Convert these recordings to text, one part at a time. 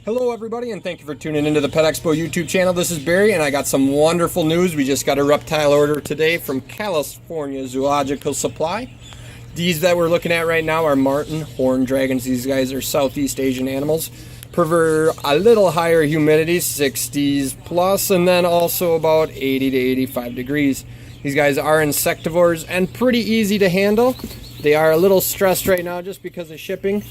Hello everybody, and thank you for tuning into the Pet Expo YouTube channel. This is Barry, and I got some wonderful news. We just got a reptile order today from California Zoological Supply. These that we're looking at right now are marten horned dragons. These guys are Southeast Asian animals. Prefer a little higher humidity, 60s plus, and then also about 80 to 85 degrees. These guys are insectivores and pretty easy to handle. They are a little stressed right now just because of shipping.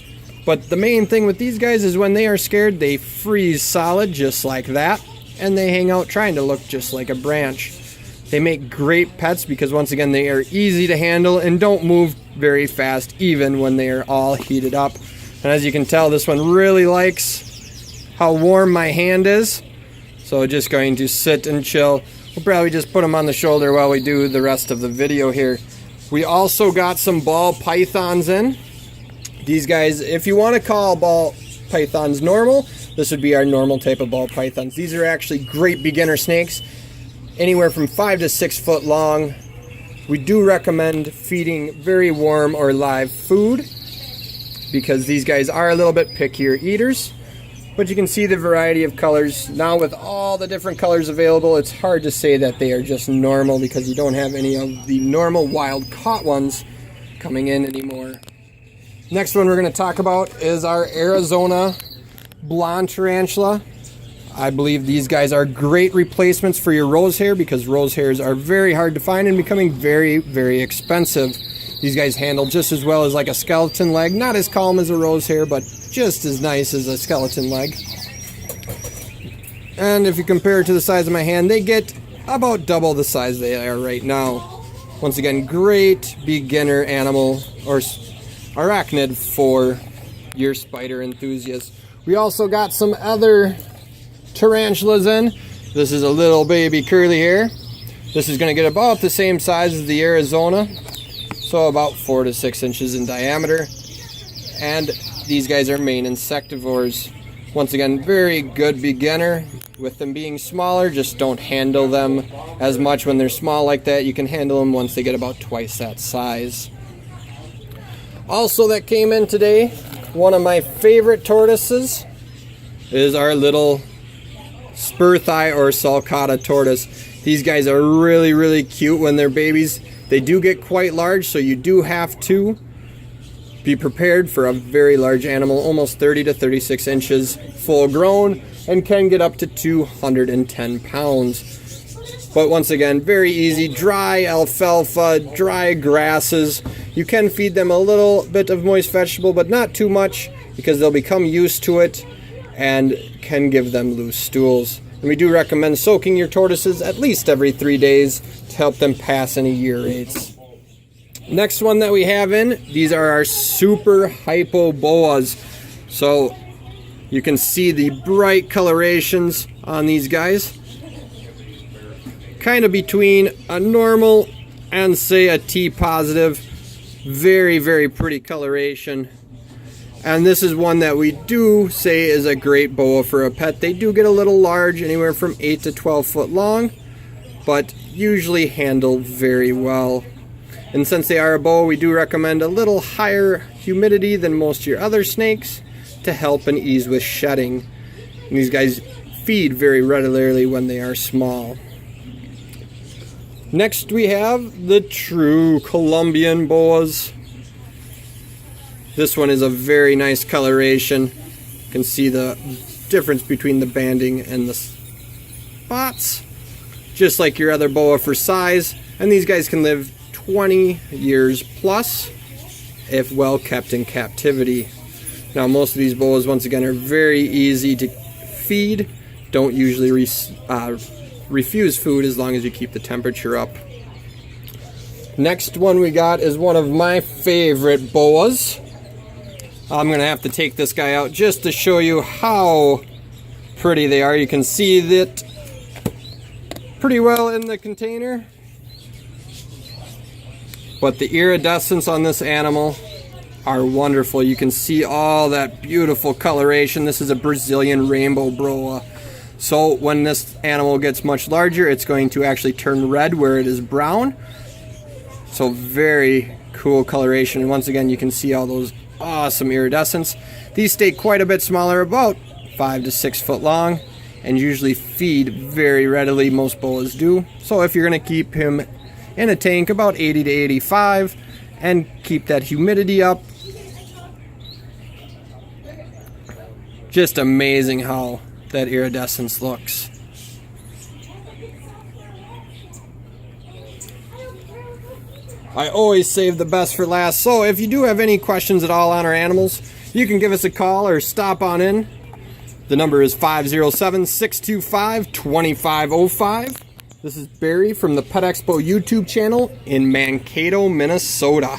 But the main thing with these guys is when they are scared, they freeze solid just like that, and they hang out trying to look just like a branch. They make great pets because once again they are easy to handle and don't move very fast even when they are all heated up. And as you can tell, this one really likes how warm my hand is, so just going to sit and chill. We'll probably just put them on the shoulder while we do the rest of the video here. We also got some ball pythons in. These guys, if you want to call ball pythons normal, this would be our normal type of ball pythons. These are actually great beginner snakes, anywhere from 5 to 6 foot long. We do recommend feeding very warm or live food because these guys are a little bit pickier eaters. But you can see the variety of colors. Now with all the different colors available, it's hard to say that they are just normal because you don't have any of the normal wild caught ones coming in anymore. Next one we're going to talk about is our Arizona blonde tarantula. I believe these guys are great replacements for your rose hair because rose hairs are very hard to find and becoming very, very expensive. These guys handle just as well as like a skeleton leg. Not as calm as a rose hair, but just as nice as a skeleton leg. And if you compare it to the size of my hand, they get about double the size they are right now. Once again, great beginner animal or arachnid for your spider enthusiasts. We also got some other tarantulas in. This is a little baby curly hair. This is going to get about the same size as the Arizona, so about 4 to 6 inches in diameter. And these guys are main insectivores. Once again, very good beginner. With them being smaller, just don't handle them as much when they're small like that. You can handle them once they get about twice that size. Also that came in today, one of my favorite tortoises is our little spur thigh or sulcata tortoise. These guys are really, really cute when they're babies. They do get quite large, so you do have to be prepared for a very large animal, almost 30 to 36 inches full grown, and can get up to 210 pounds. But once again, very easy. Dry alfalfa, dry grasses. You can feed them a little bit of moist vegetable, but not too much because they'll become used to it and can give them loose stools. And we do recommend soaking your tortoises at least every 3 days to help them pass any year rates. Next one that we have in, these are our super hypo boas. So you can see the bright colorations on these guys. Kind of between a normal and say a T positive. Very, very pretty coloration. And this is one that we do say is a great boa for a pet. They do get a little large, anywhere from 8 to 12 foot long, but usually handle very well. And since they are a boa, we do recommend a little higher humidity than most of your other snakes to help and ease with shedding. And these guys feed very regularly when they are small. Next we have the true Columbian boas. This one is a very nice coloration. You can see the difference between the banding and the spots. Just like your other boa for size. And these guys can live 20 years plus if well kept in captivity. Now most of these boas once again are very easy to feed. Don't usually refuse food as long as you keep the temperature up. Next one we got is one of my favorite boas. I'm going to have to take this guy out just to show you how pretty they are. You can see that pretty well in the container. But the iridescence on this animal are wonderful. You can see all that beautiful coloration. This is a Brazilian Rainbow Boa. So when this animal gets much larger, it's going to actually turn red where it is brown. So very cool coloration. And once again, you can see all those awesome iridescence. These stay quite a bit smaller, about 5 to 6 foot long, and usually feed very readily. Most boas do. So if you're going to keep him in a tank about 80 to 85 and keep that humidity up, just amazing how that iridescence looks. I always save the best for last, so if you do have any questions at all on our animals, you can give us a call or stop on in. The number is 507-625-2505. This is Barry from the Pet Expo YouTube channel in Mankato, Minnesota.